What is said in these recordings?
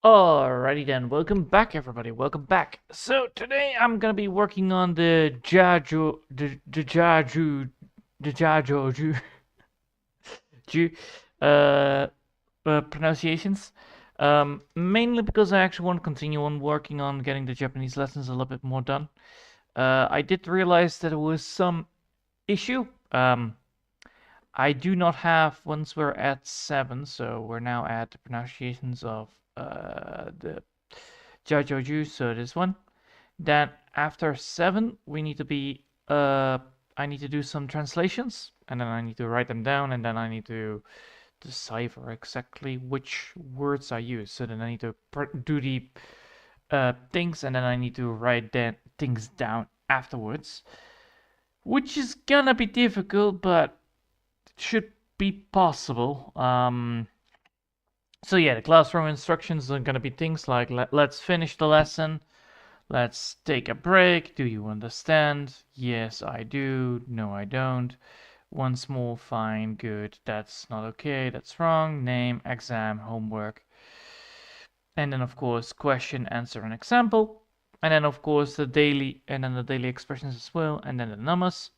Alrighty then, welcome back everybody, welcome back. So today I'm gonna be working on the Jajoju uh, pronunciations. Mainly because I actually want to continue on working on getting the Japanese lessons a little bit more done. I did realize that there was some issue. I do not have, once we're at 7, so we're now at the pronunciations of the Jajoju, so this one. Then after 7, we need to be, I need to do some translations, and then I need to write them down, and then I need to decipher exactly which words I use. So then I need to do the things, and then I need to write the things down afterwards, which is gonna be difficult, but should be possible. So yeah, the classroom instructions are gonna be things like let's finish the lesson, let's take a break, do you understand? Yes, I do, no, I don't. Once more, fine, good, that's not okay, that's wrong, name, exam, homework. And then of course, question, answer, and example. And then of course the daily expressions as well, and then the numbers.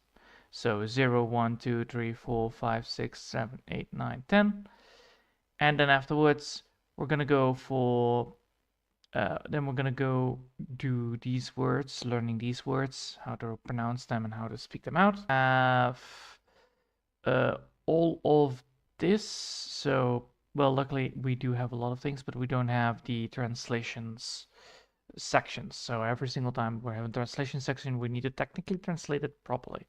So 0, 1, 2, 3, 4, 5, 6, 7, 8, 9, 10. And then afterwards, we're going to go for, then we're going to go do these words, learning these words, how to pronounce them and how to speak them out. Have all of this. So, well, luckily we do have a lot of things, but we don't have the translations sections. So every single time we're having a translation section, we need to technically translate it properly,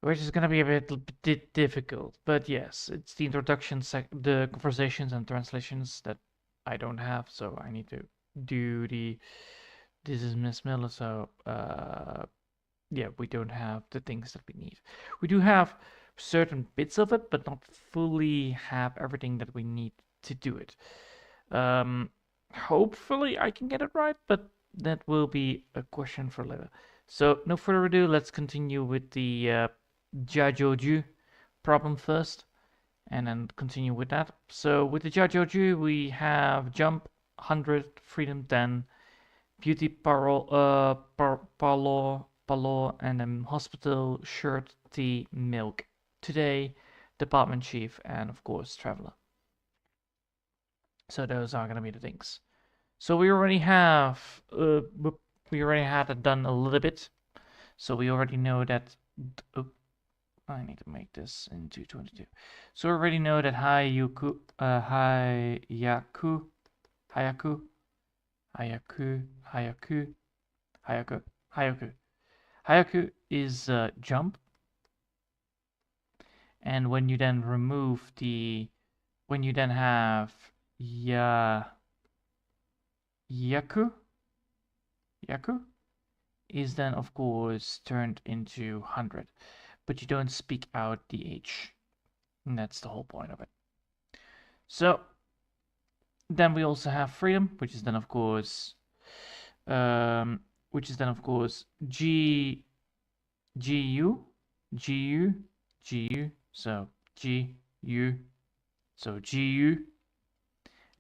which is going to be a bit difficult. But yes, it's the introduction, the conversations and translations that I don't have, so I need to do the. This is Miss Miller, so yeah, we don't have the things that we need. We do have certain bits of it, but not fully have everything that we need to do it. Hopefully I can get it right, but that will be a question for later. So no further ado, let's continue with the Jajoju problem first, and then continue with that. So with the Jajoju, we have jump 100, freedom 10, beauty parlor, and then hospital, shirt, tea, milk. Today, department chief, and of course traveler. So those are gonna be the things. So we already have we already had it done a little bit. So we already know that. Oh, I need to make this into 22. So we already know that Hayaku, Hayaku, Hayaku, Hayaku, Hayaku, Hayaku. Hayaku is jump, and when you then remove the, when you then have Yaku, Yaku is then of course turned into 100, but you don't speak out the H. And that's the whole point of it. So then we also have freedom, which is then of course G G U G U G U. So G U, so G U,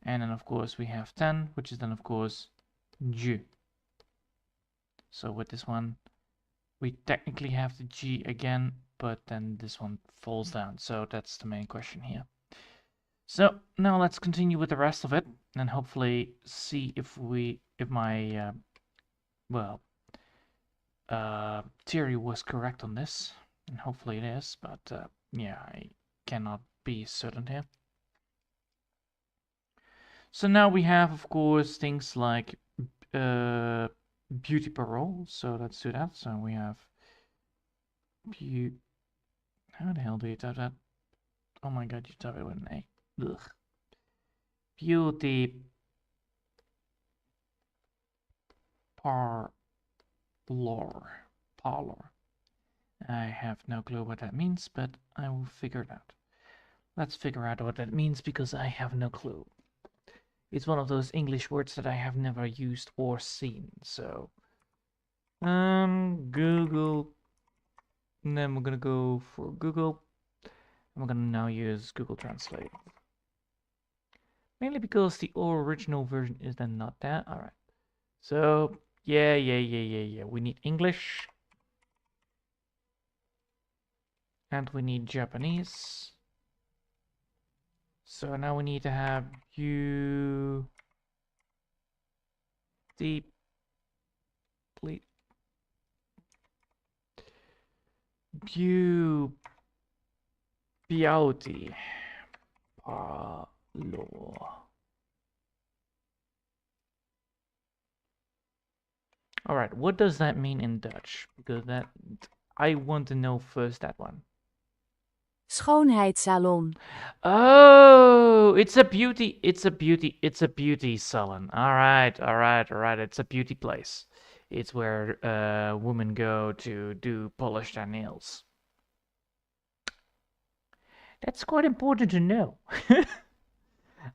and then of course we have 10, which is then of course G. So with this one, we technically have the G again, but then this one falls down. So that's the main question here. So now let's continue with the rest of it and hopefully see if my well theory was correct on this, and hopefully it is, but yeah, I cannot be certain here. So now we have, of course, things like beauty parole. So let's do that. So we have how the hell do you type that? Oh my god, you type it with an A. Ugh. Beauty parlor. Parlor. I have no clue what that means, but I will figure it out. Let's figure out what that means because I have no clue. It's one of those English words that I have never used or seen, so Google. And then we're gonna go for Google. And we're gonna now use Google Translate. Mainly because the original version is then not that. All right. So yeah. We need English and we need Japanese. So now we need to have you deeply beauty. Law. All right, what does that mean in Dutch? Because that I want to know first that one. Schoonheidssalon. Oh, it's a beauty salon. All right. It's a beauty place. It's where women go to do polish their nails. That's quite important to know.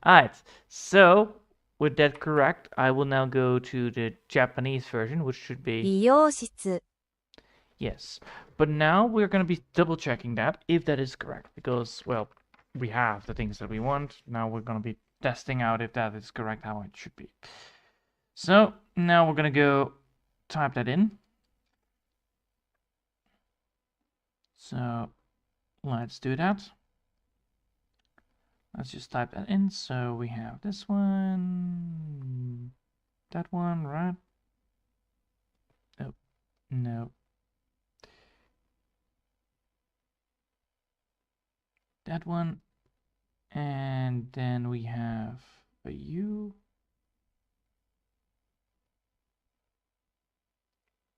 Alright, so with that correct, I will now go to the Japanese version, which should be 美容室. yes. But now we're going to be double checking that if that is correct, because, well, we have the things that we want. Now we're going to be testing out if that is correct, how it should be. So now we're going to go type that in. So let's do that. Let's just type that in. So we have this one, that one, right? Oh, no. That one. And then we have a U.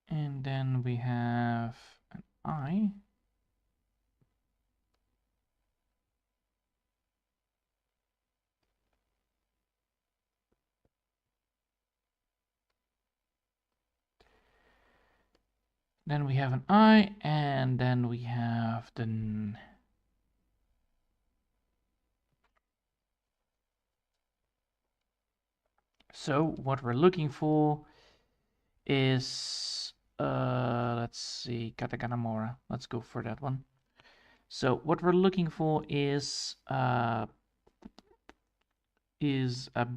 And then we have an I. Then we have an I, and then we have the N. So what we're looking for is, let's see, katakana mora. Let's go for that one. So what we're looking for is a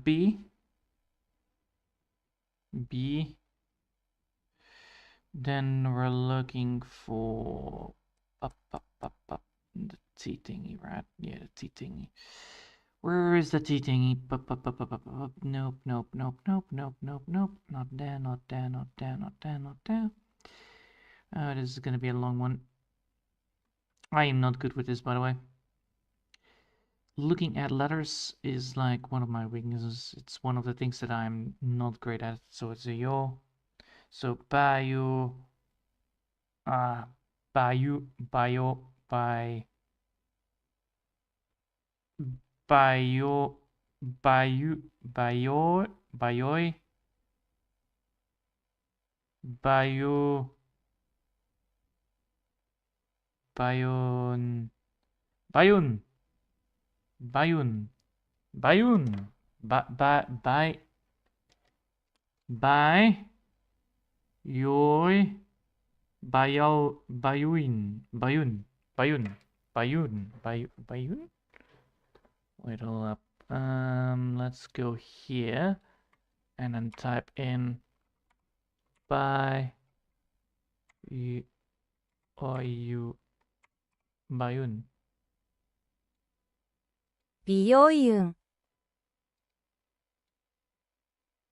B. B. Then we're looking for the T thingy, right? Yeah, the T thingy. Where is the T thingy? Nope. Not there, not there, not there, not there, not there. Oh, this is gonna be a long one. I am not good with this, by the way. Looking at letters is like one of my weaknesses. It's one of the things that I'm not great at. So it's a yo. So bio, bio, by. Bio, Bioi, Bio, Bion, Bayun, Bayun, Bayun, by, Yoi, Bayun, Bayun, Bayun, Bayun, Bayun. Wait, hold up. Let's go here and then type in by you or you Bayun. 美容院.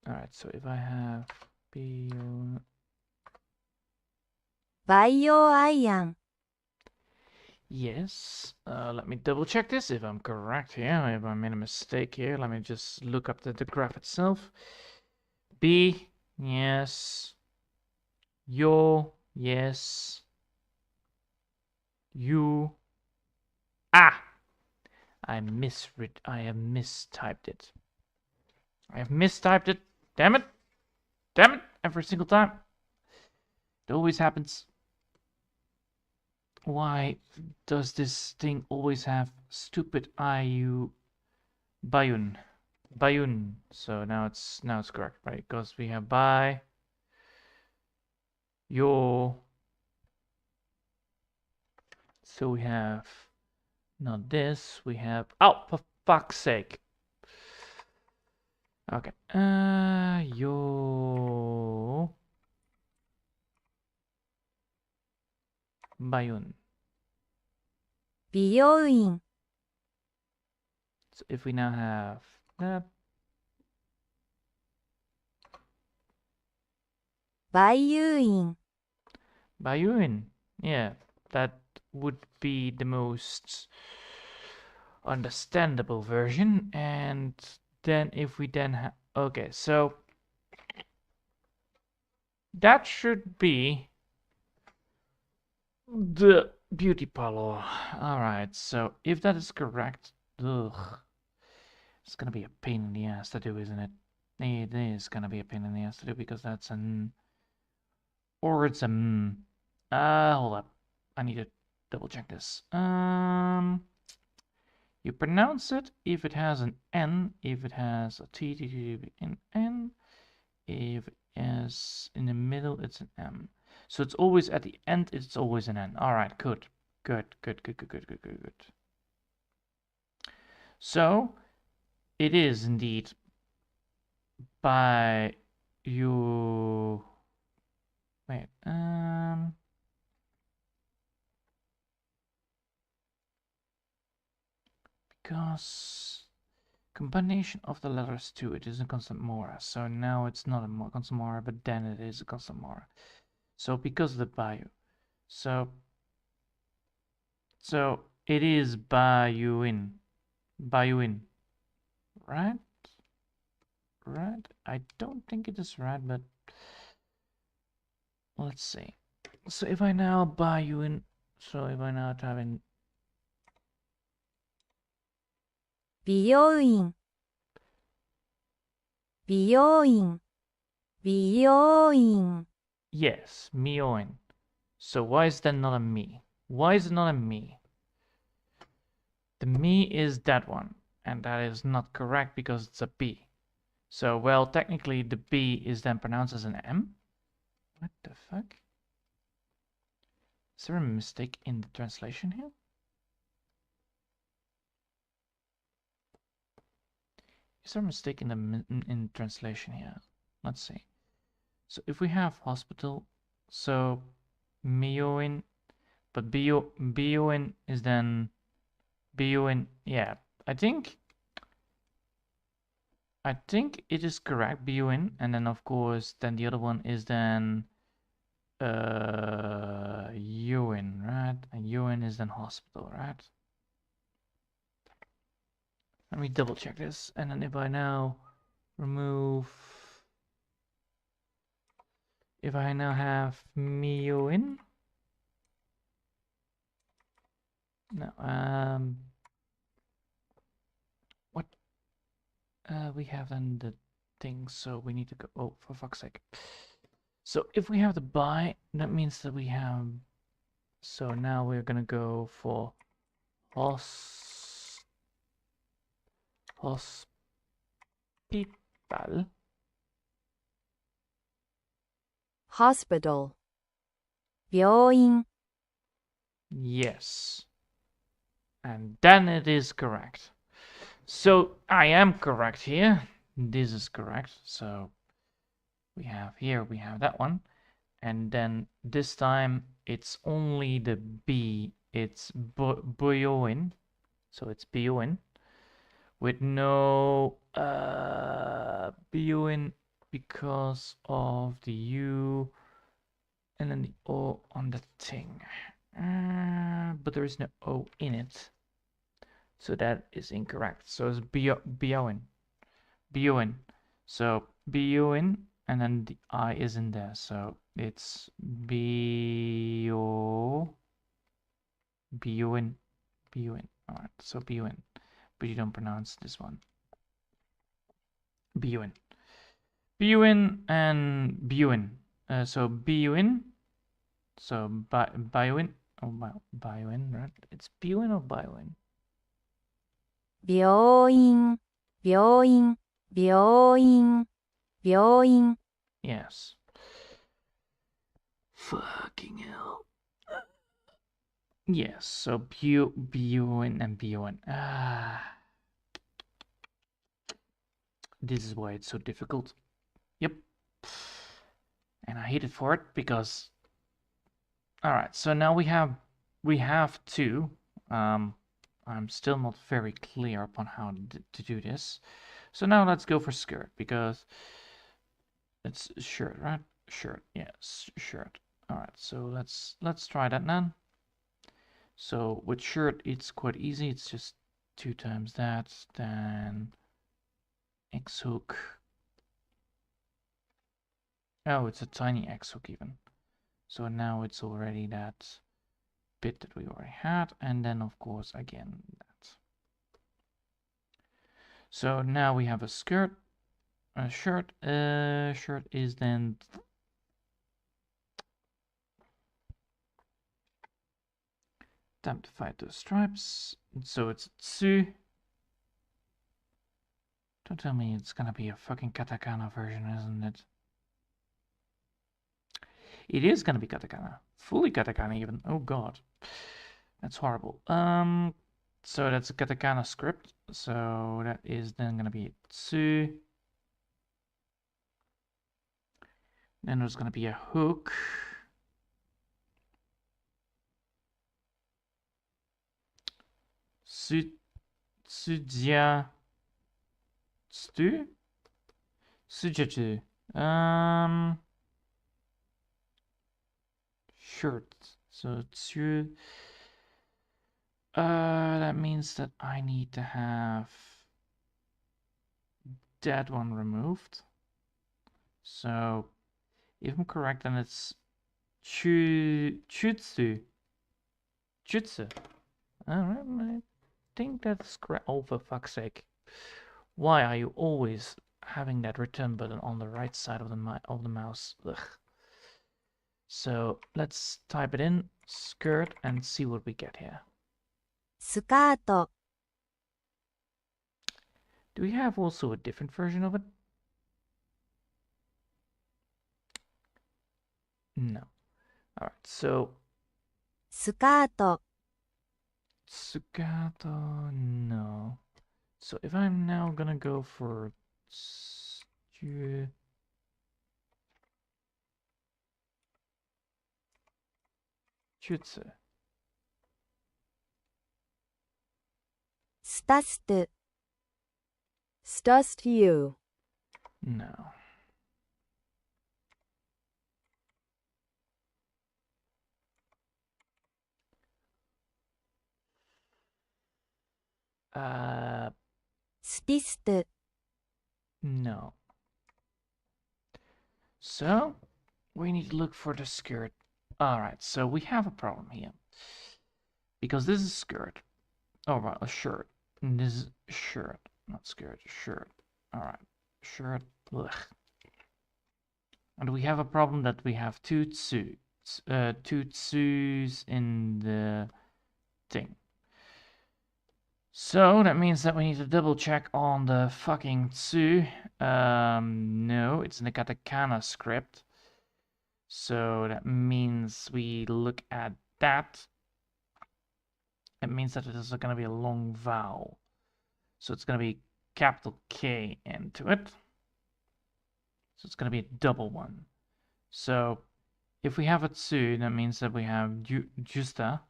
Alright, so if I have Bayun. 培養アイアン. Yes. Let me double check this if I'm correct here. If I made a mistake here, let me just look up the graph itself. B, yes. Yo, yes. You. Ah! I have mistyped it. I have mistyped it. Damn it. Damn it. Every single time. It always happens. Why does this thing always have stupid IU Bayun? Bayun. So now it's correct, right? Because we have by yo. So we have not this. We have, oh, for fuck's sake. Okay. Yo. Bayun. 美容院、 So if we now have that. 梅油院、 Bayuin. Yeah, that would be the most understandable version. And then if we then have... Okay, so that should be the beauty parlor. Alright, so if that is correct... Ugh, it's gonna be a pain in the ass to do, isn't it? It is gonna be a pain in the ass to do because that's an... Or it's a... hold up. I need to double check this. You pronounce it if it has an N, if it has a T, an N, if it is in the middle, it's an M. So it's always at the end, it's always an N. All right, good. Good. So it is indeed by you. Wait, because combination of the letters too, it is a constant mora. So now it's not a constant mora, but then it is a constant mora. So because of the bio. So it is Bayuin. Bayuin. Right? Right? I don't think it is right, but let's see. So if I now Bayuin, so if I now type in 美容院、美容院、美容院、 yes, Mioin. So why is that not a me? Why is it not a me? The me is that one, and that is not correct because it's a B. So, well, technically the B is then pronounced as an M. What the fuck? Is there a mistake in the translation here? Is there a mistake in the in translation here? Let's see. So if we have hospital, so Mioin, but Bioin is then Bioin. Yeah, I think it is correct, Bioin, and then of course then the other one is then Ewan, right? And Ewan is then hospital, right? Let me double check this, and then if I now remove, if I now have Mioin, no, what? We have then the thing, so we need to go. Oh, for fuck's sake! So if we have the buy, that means that we have. So now we're gonna go for hospital. hospital、 病院、 Yes. And then it is correct. So I am correct here. This is correct. So we have that one. And then this time it's only the B. It's Boyoin. So it's Boyoin. With no Boyoin because of the U and then the O on the thing. But there is no O in it. So that is incorrect. So it's Bioin. So Bioin, and then the I is in there. So it's Bioin. Alright, so Bioin. But you don't pronounce this one. Bioin. And Bioin. So Bioin. So Bioin. Oh, Bioin, right? It's Bioin or Bioin? 病院、病院、病院、病院、 Yes. Fucking hell. Yes, so Bioin and Bioin. This is why it's so difficult. Yep. And I hate it for it because... Alright, so now we have two. I'm still not very clear upon how to do this. So now let's go for skirt, because it's shirt, right? Shirt, yes, shirt. Alright, so let's try that now. So with shirt, it's quite easy. It's just 2 times that, then X hook. Oh, it's a tiny X hook even. So now it's already that bit that we already had, and then of course again that. So now we have a skirt, a shirt. Shirt is then time to fight those stripes. So it's tsu. Don't tell me it's gonna be a fucking katakana version, isn't it? It is gonna be katakana, fully katakana even. Oh god, that's horrible. So that's a katakana script. So that is then gonna be tsu. Then there's gonna be a hook. Sujia stu? Sujatu. Shirt. So tsu. That means that I need to have that one removed. So if I'm correct, then it's jutsu. Jutsu. Alright, I think that's correct. Oh, for fuck's sake. Why are you always having that return button on the right side of the mouse? Ugh. So let's type it in, skirt, and see what we get here. スカート、 Do we have also a different version of it? No. Alright, so スカート、 Tsukato, no. So if I'm now gonna go for Jutsu. スタスト、スタストユー、 No. Uh, スティスト、 no. So we need to look for the skirt. Alright, so we have a problem here. Because this is skirt. Oh, right, a shirt. And this is shirt. Not skirt, shirt. Alright, shirt. Ugh. And we have a problem that we have two tsus in the thing. So that means that we need to double check on the fucking tsu. No, it's in the katakana script. So that means we look at that. It means that it is going to be a long vowel. So it's going to be capital K into it. So it's going to be a double one. So if we have a tsu, that means that we have justa.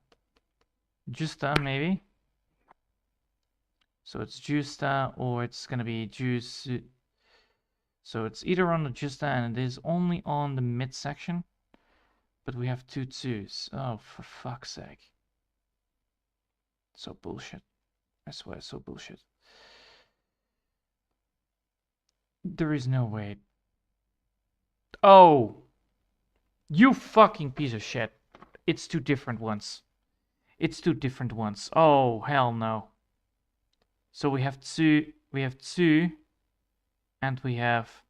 Justa, maybe. So it's justa, or it's going to be juice. So it's either on the justa, and it is only on the midsection. But we have two tsus. Oh, for fuck's sake. So bullshit. I swear, so bullshit. There is no way. Oh! You fucking piece of shit. It's two different ones. It's two different ones. Oh, hell no. So we have tsu, and we have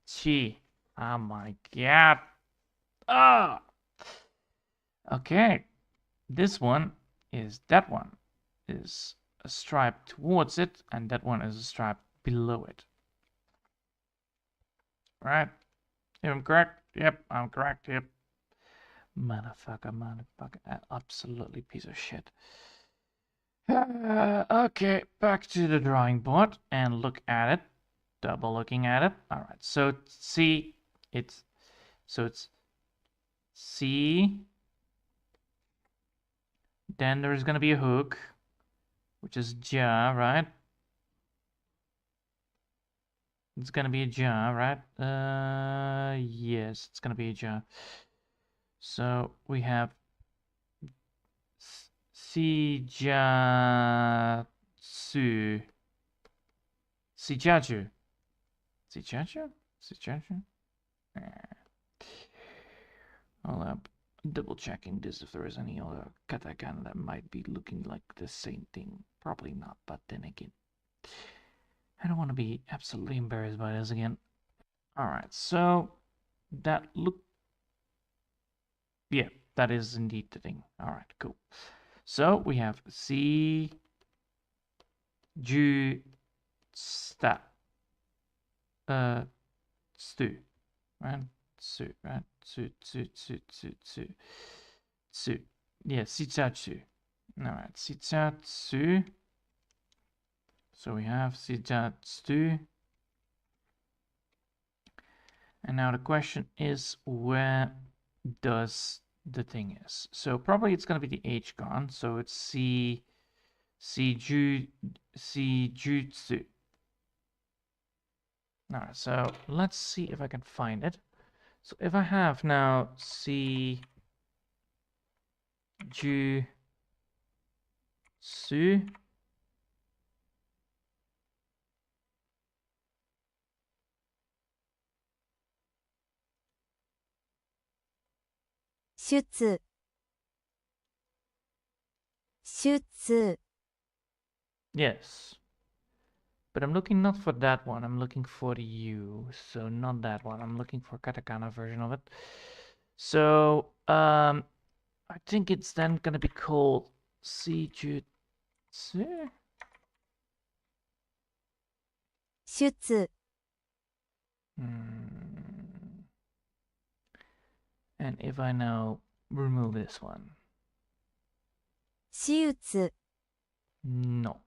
chi. Oh my god. Ah! Okay. This one is that one. Is a stripe towards it, and that one is a stripe below it. Right? If I'm correct? Yep, I'm correct. Yep. Motherfucker. Absolutely piece of shit. Okay, back to the drawing board and look at it. double looking at it. All right, so C, it's C. Then there's gonna be a hook, which is ja, right? It's gonna be a ja, right? Yes, it's gonna be a ja. So we have Sijatsu. Sijaju. Sijaju? Sijaju? I'll double checking this if there is any other katakana that might be looking like the same thing. Probably not, but then again, I don't want to be absolutely embarrassed by this again. Alright, so that look. Yeah, that is indeed the thing. Alright, cool. So we have C, Ju, Sta, Stu, right? Su, right? Su. Yeah, Sichatsu. Alright, Sichatsu. So we have Sichatsu. And now the question is, where does the thing is? So probably it's going to be the H gone. So it's Jutsu. Alright, so let's see if I can find it. So if I have now Jutsu, Shutsu. Shutsu. yes. But I'm looking not for that one, I'm looking for the U. So not that one, I'm looking for katakana version of it. So, I think it's then gonna be called Shijutsu. Shutsu. And if I now remove this one, Shiutsu. no,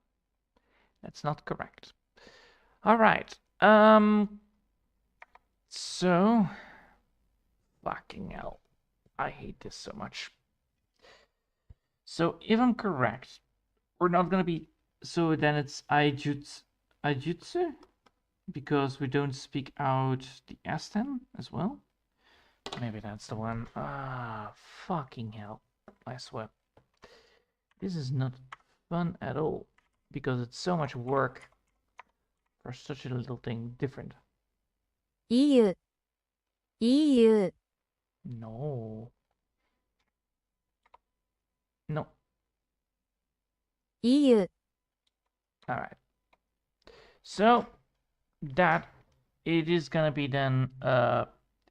that's not correct. All right. So, fucking hell, I hate this so much. So if I'm correct, we're not gonna be. So then it's Aijutsu, because we don't speak out the S10 as well. Maybe that's the one. Ah, fucking hell! I swear, this is not fun at all because it's so much work for such a little thing. Different. Iyu. Iyu. No. No. Iyu. All right. So that it is gonna be then.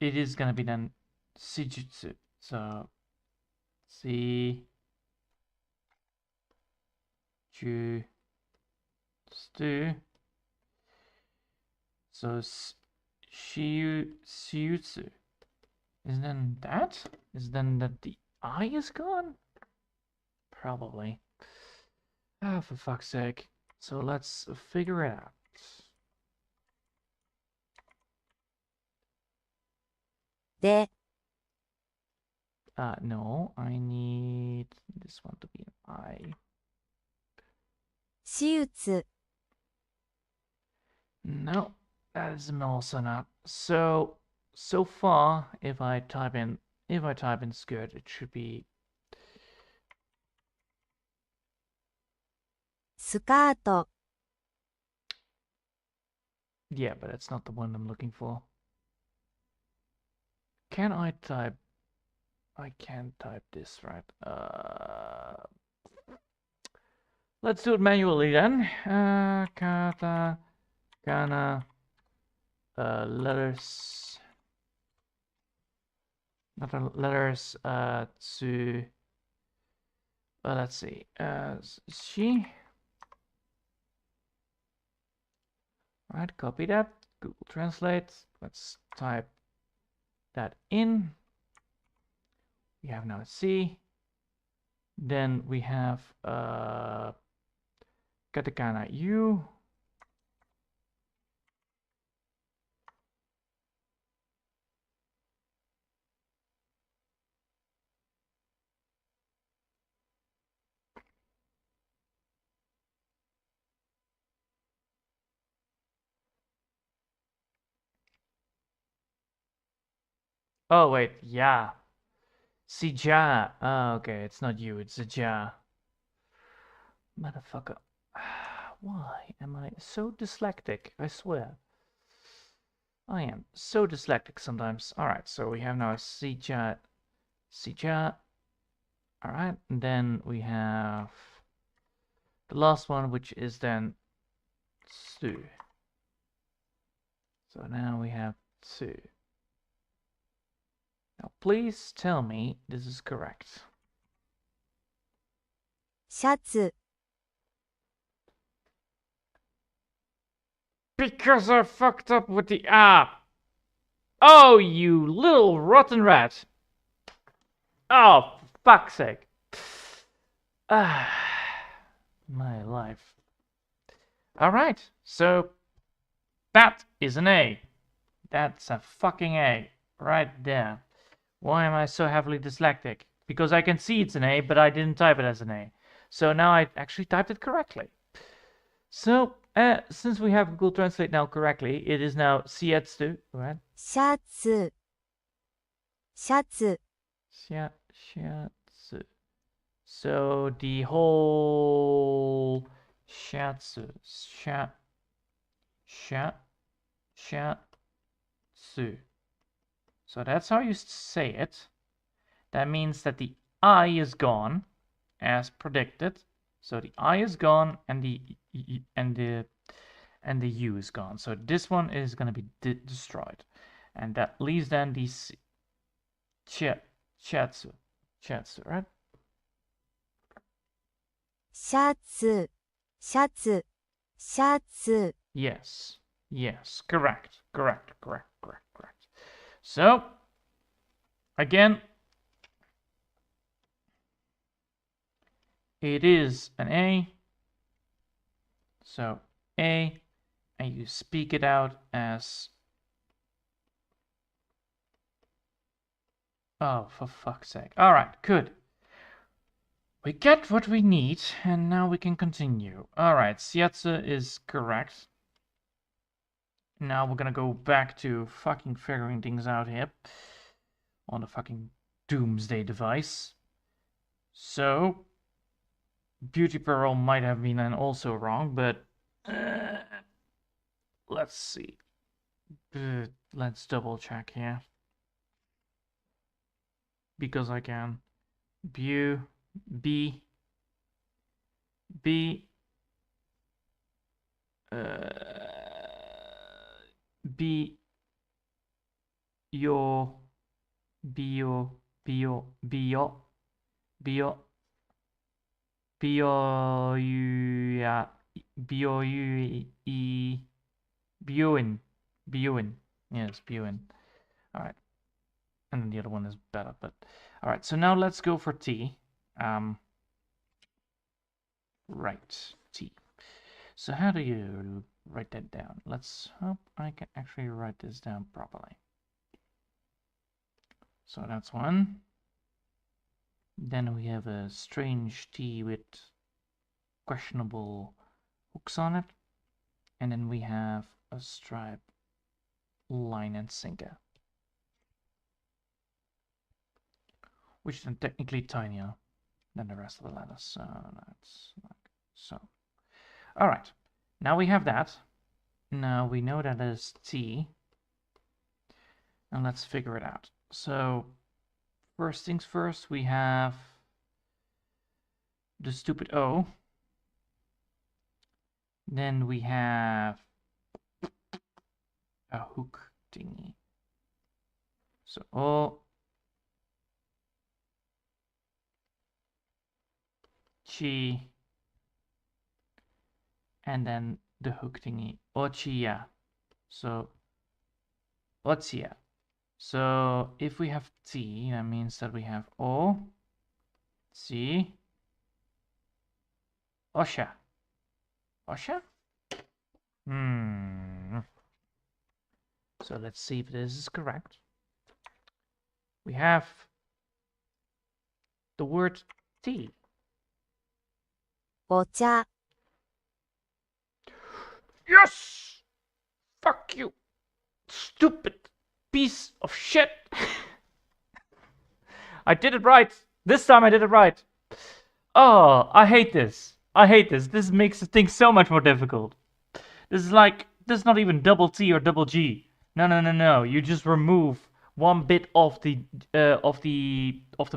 It is gonna be then Shijutsu. So Shijutsu. So Shiutsu. Is then that? Is then that the I is gone? Probably. Ah, for fuck's sake. So let's figure it out. De. No, I need this one to be an I. Shiutsu. No, that is also not. So far, if I type in skirt, it should be スカート。 yeah, but it's not the one I'm looking for. Can I type? I can't type this, right? Let's do it manually then. Kata, kana, letters. Not letters. To. Let's see. She. Right, copy that. Google Translate. Let's type that in. We have now C. Then we have katakana U. Oh, wait, yeah. Si ja. Oh, okay, it's not you, it's a ja. Motherfucker. Why am I so dyslexic? I swear. I am so dyslexic sometimes. Alright, so we have now si ja. Si ja. Alright, and then we have the last one, which is then su. So now we have su. Now please tell me this is correct. シャツ、 Because I fucked up with the ah. Oh, you little rotten rat. Oh, for fuck's sake. Ah, my life. Alright, so that is an A. That's a fucking A. Right there. Why am I so heavily dyslexic? Because I can see it's an A, but I didn't type it as an A. So now I actually typed it correctly. So, since we have Google Translate now correctly, it is now sietsu, right? シャツ、シャツ、 Shiatsu. So the whole shatsu, shatsu. So that's how you say it. That means that the I is gone, as predicted. So the I is gone, and the U is gone. So this one is going to be destroyed, and that leaves then the chatsu, right? シャツ、シャツ、シャツ、 Yes, correct. So, again, it is an A. So, A, and you speak it out as... Oh, for fuck's sake. Alright, good. We get what we need, and now we can continue. Alright, sietsu is correct. Now we're gonna go back to fucking figuring things out here on the fucking doomsday device. So, Beauty Pearl might have been also wrong, but let's see. Let's double check here. Because I can. B, your, bio, Bioin. Yes, Bioin. All right. And then the other one is better, but all right. So now let's go for T. Right, T. So how do you write that down? Let's hope I can actually write this down properly. So that's one. Then we have a strange T with questionable hooks on it. And then we have a stripe, line, and sinker. Which is then technically tinier than the rest of the letters. So that's like so. Alright, now we have that. Now we know that is T. And let's figure it out. So, first things first, we have the stupid O. Then we have a hook thingy. So O, Chi, and then the hook thingy, Ochiya. So, Otsuya. So if we have T, that means that we have O, T, Osha. Osha? So let's see if this is correct. We have the word tea. お茶、 Yes! Fuck you! Stupid piece of shit! I did it right. This time I did it right. Oh, I hate this. I hate this. This makes things so much more difficult. This is like, this is not even double T or double G. No, no, no, no. You just remove one bit of the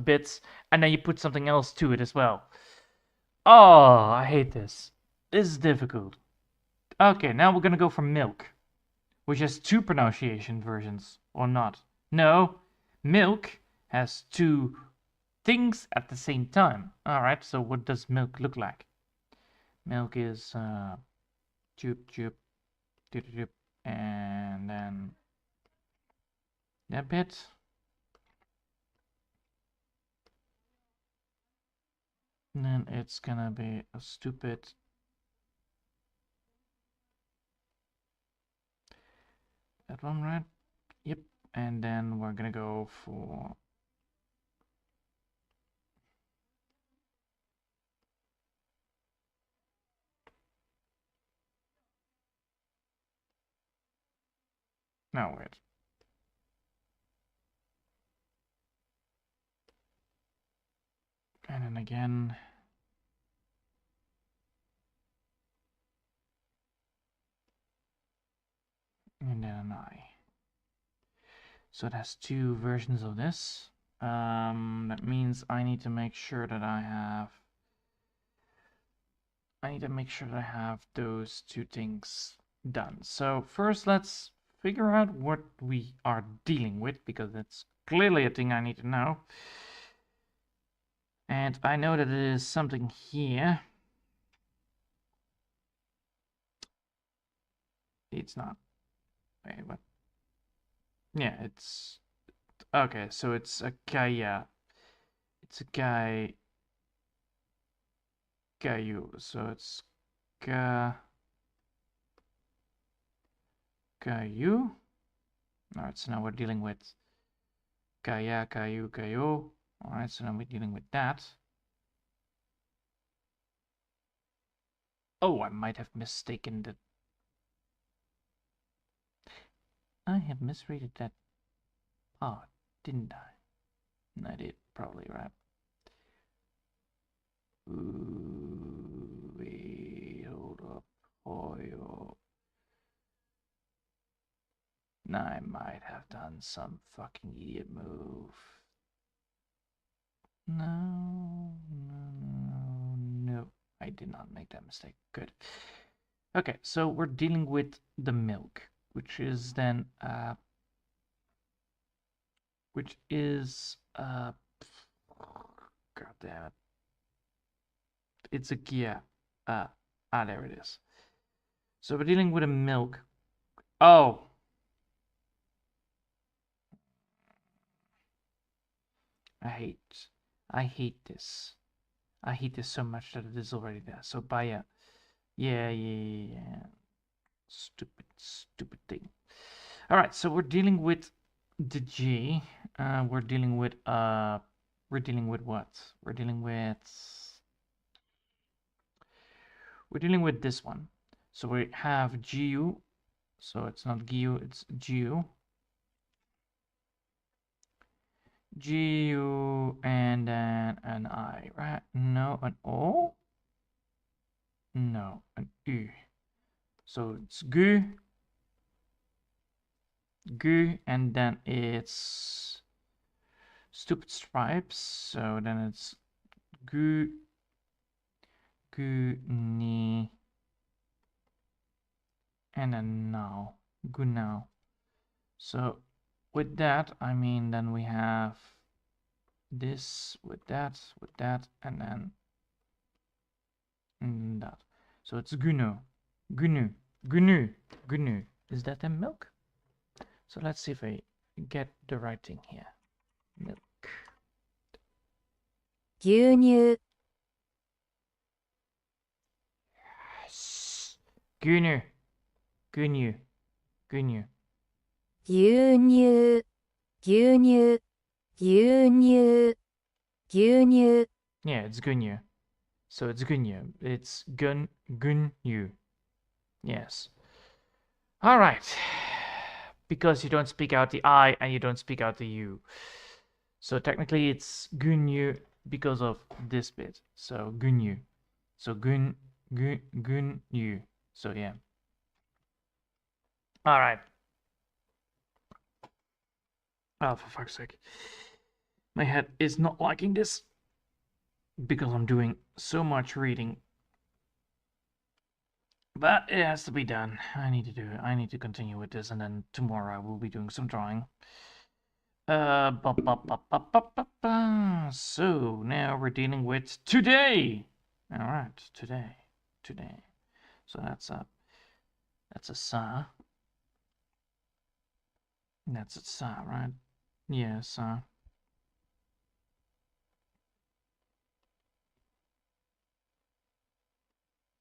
bits, and then you put something else to it as well. Oh, I hate this. This is difficult. Okay, now we're gonna go for milk, which has two pronunciation versions, or not. No, milk has two things at the same time. Alright, so what does milk look like? Milk is choop choop doop doop, and then that bit. And then it's gonna be a stupid that one, right? Yep. And then we're gonna go for no, wait. And then again. And then an I. So it has two versions of this. That means I need to make sure that I have those two things done. So first let's figure out what we are dealing with, because that's clearly a thing I need to know. And I know that it is something here. It's not. Wait, what? Yeah, it's okay, so it's a Gaia. It's a Gaiu. So it's Gaiu. Alright, so now we're dealing with Gaia, Gaiu. Alright, so now we're dealing with that. Oh, I might have mistaken the... I have misread that part, didn't I? I did, probably, right? Ooh, wait, hold up. Oil. I might have done some fucking idiot move. No. I did not make that mistake. Good. Okay, so we're dealing with the milk, which is then god damn it. It's a Gia. There it is. So we're dealing with a milk. Oh. I hate this. I hate this so much that it is already there. So Baya. Yeah. Stupid thing. Alright, so we're dealing with the G. We're dealing with what? We're dealing with this one. So we have GU. So it's not GU, it's GU. GU and then an I, right? No, an O? No, an U. So it's GU, and then it's stupid stripes. So then it's GU, ni, and then now, GU now. So with that, I mean, then we have this with that, and then that. So it's Gunu. Is that the milk? So let's see if I get the right thing here. Milk. 牛乳 Yes. Gunu. 牛乳牛乳 Yeah, it's Gunyu. So it's Gunyu. It's Gunyu. Yes. All right. Because you don't speak out the I and you don't speak out the U. So technically it's gunyu because of this bit. So gunyu. So gunyu. So yeah. All right. Oh, for fuck's sake. My head is not liking this because I'm doing so much reading. But it has to be done. I need to do it. I need to continue with this, and then tomorrow I will be doing some drawing. So now we're dealing with today. All right, today. So that's a sa. That's a sa, right? Yeah, sa.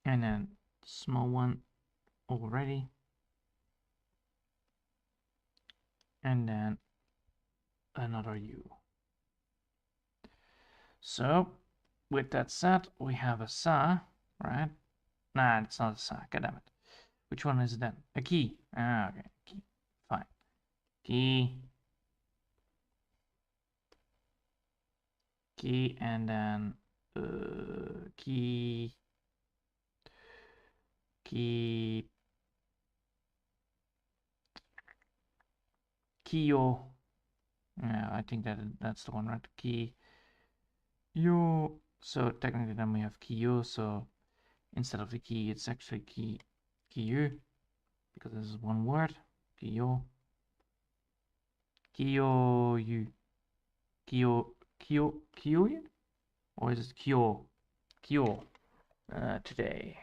And then small one already. And then another U. So with that said, we have a sa, right? Nah, it's not a sa. God damn it. Which one is it then? A key. Ah, okay. Key. Fine. Key. Key and then key. Key. Kiyo. Yeah, I think that's the one, right? Key. Yo. So technically then we have Kiyo. So instead of the key, it's actually Kiyu. Because this is one word. Kiyo. Kiyo-yu. Kiyo-yu? Or is it Kyo? Kyo. Today.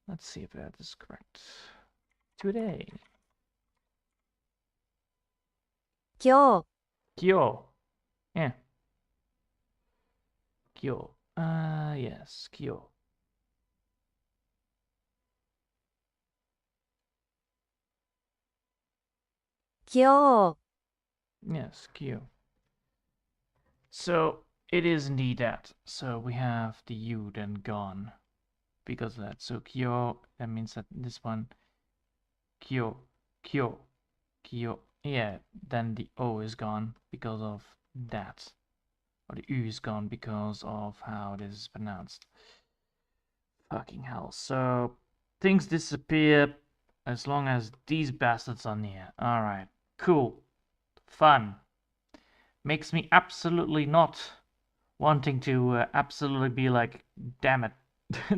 Let's see if that is correct. Today. 今日 Kyo. Yeah. Kyo. Yes. Kyo. 今日 Yes. Kyo. So it is indeed that. So we have the U then gone because of that. So Kyo, that means that this one, Kyo, Kyo, Kyo. Yeah, then the O is gone because of that. Or the U is gone because of how it is pronounced. Fucking hell. So things disappear as long as these bastards are near. Alright. Cool. Fun. Makes me absolutely not wanting to absolutely be like, damn it,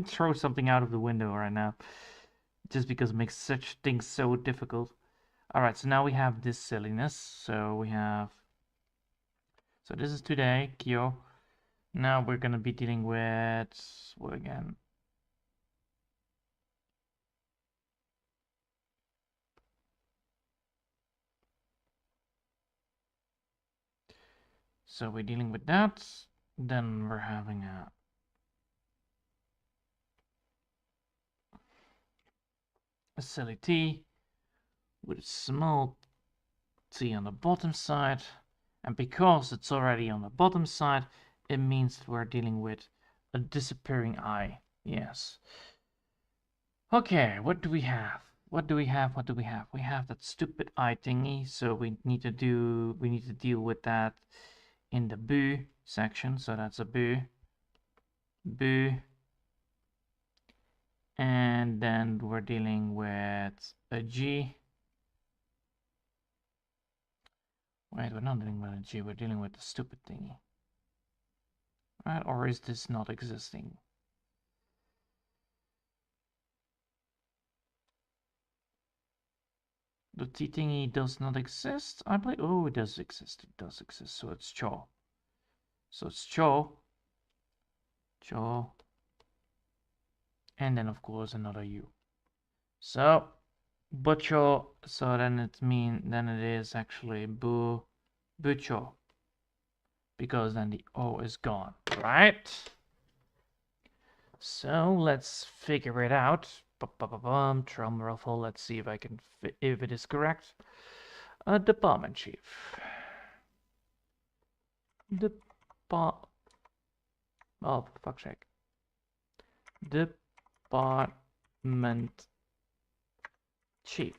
throw something out of the window right now. Just because it makes such things so difficult. Alright, so now we have this silliness. So we have... So this is today, Kyo. Now we're gonna be dealing with... What again? So we're dealing with that. Then we're having a silly T with a small T on the bottom side. And because it's already on the bottom side, it means that we're dealing with a disappearing I. Yes. Okay, what do we have? What do we have? What do we have? We have that stupid I thingy, so we need to deal with that in the bu section. So that's a bu. And then we're dealing with a G. Wait, we're not dealing with a G, we're dealing with the stupid thingy. Right, or is this not existing? The T thingy does not exist, I believe. Oh, it does exist. It does exist. So it's Cho. So it's Cho. Cho. And then, of course, another U. So, Bucho. So then then it is actually Bucho. Because then the O is gone, right? So let's figure it out. Drum ruffle. Let's see if I can if it is correct. Department chief. Oh, for fuck's sake. Department chief.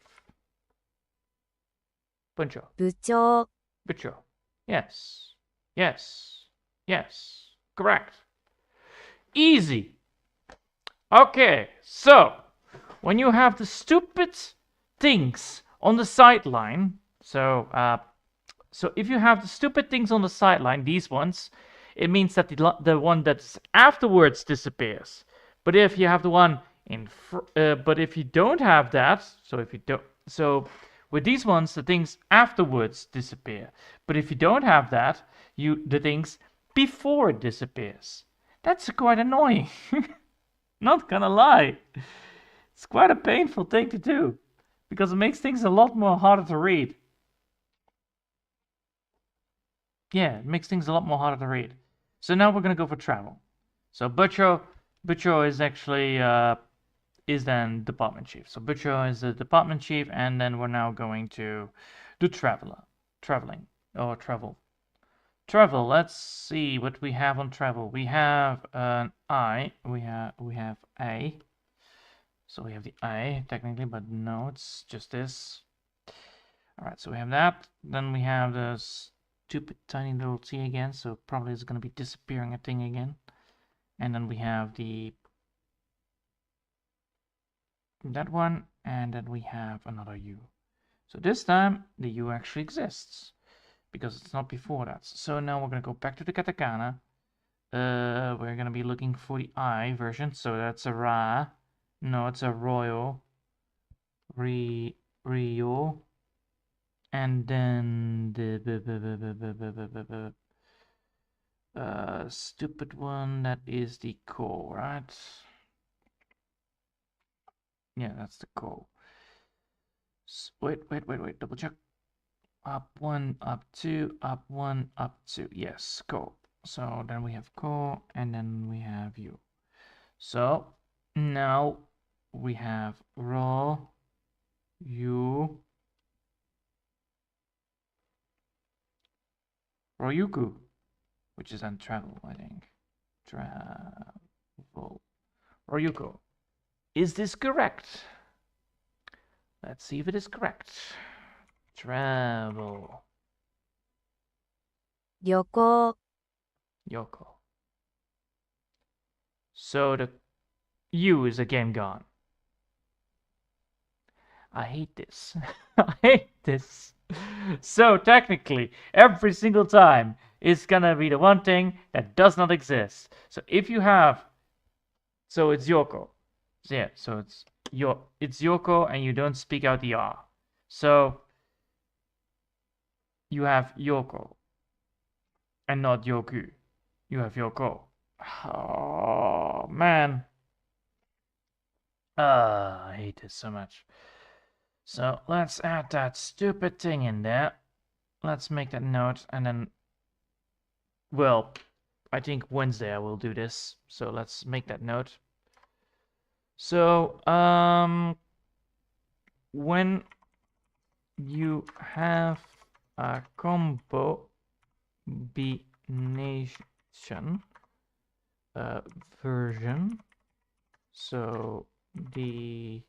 Buncho. 部長 Bucho. Yes. Yes. Yes. Correct. Easy. Okay, so when you have the stupid things on the sideline, so if you have the stupid things on the sideline, these ones, it means that the one that's afterwards disappears. But if you have the one but if you don't have that, so with these ones, the things afterwards disappear. But if you don't have that, the things before it disappears. That's quite annoying. Not gonna lie. It's quite a painful thing to do because it makes things a lot more harder to read. Yeah, it makes things a lot more harder to read. So now we're gonna go for travel. So Butcher is actually is then department chief. So Butcher is the department chief, and then we're now going to do traveling or travel. Travel. Let's see what we have on travel. We have an I. We have A. So we have the I technically, but no, it's just this. All right, so we have that. Then we have the stupid tiny little T again, so probably it's going to be disappearing a thing again. And then we have that one, and then we have another U. So this time the U actually exists because it's not before that. So now we're going to go back to the katakana. We're going to be looking for the I version, so that's a Ra. No, it's a Royal. Rio. And then the stupid one, that is the Ko, right? Yeah, that's the Ko. Wait, double check. Up 1, up 2, up 1, up 2. Yes, Ko. So then we have Ko, and then we have you. So now we have Ro, you, Royuku, which is then travel, I think. Travel. Royuku. Is this correct? Let's see if it is correct. Travel. 旅行 Yoko. So the U is again gone. I hate this. I hate this. So technically, every single time it's gonna be the one thing that does not exist. So if you have, so it's Yoko. So yeah, so it's Yoko, and you don't speak out the R. So you have Yoko, and not Yoku. You have Yoko. Oh man. I hate this so much. So let's add that stupid thing in there. Let's make that note, and then, well, I think Wednesday I will do this. So let's make that note. So, when you have a combination version, so the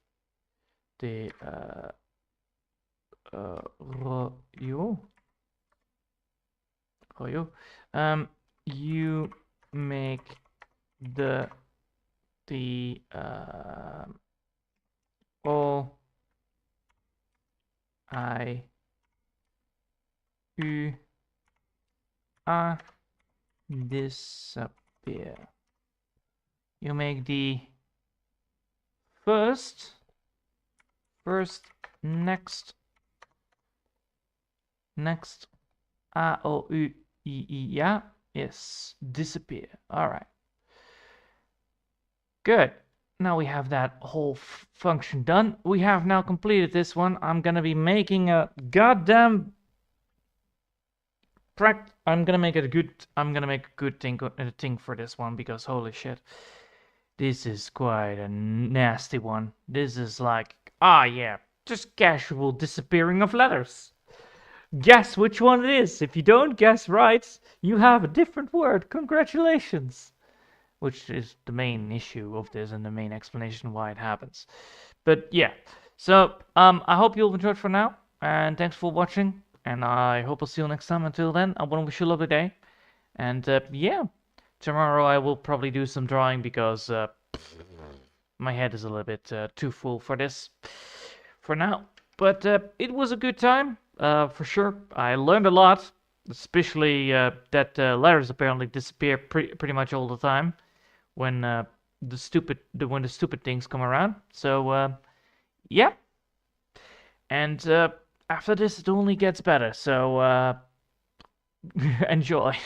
Royo, you make the O I U A disappear. You make the first, next, A O U I I, yeah, yes, disappear. All right. Good. Now we have that whole function done. We have now completed this one. I'm gonna be making a goddamn I'm gonna make a good thing for this one, because holy shit, this is quite a nasty one. This is like, yeah, just casual disappearing of letters. Guess which one it is. If you don't guess right, you have a different word. Congratulations. Which is the main issue of this and the main explanation why it happens. But yeah, so I hope you'll enjoy it for now, and thanks for watching. and I hope I'll see you next time. Until then, I want to wish you a lovely day. And yeah, tomorrow I will probably do some drawing because my head is a little bit too full for this for now. But it was a good time, for sure. I learned a lot, especially that letters apparently disappear pretty much all the time when the stupid things come around. So yeah, and after this it only gets better. So enjoy.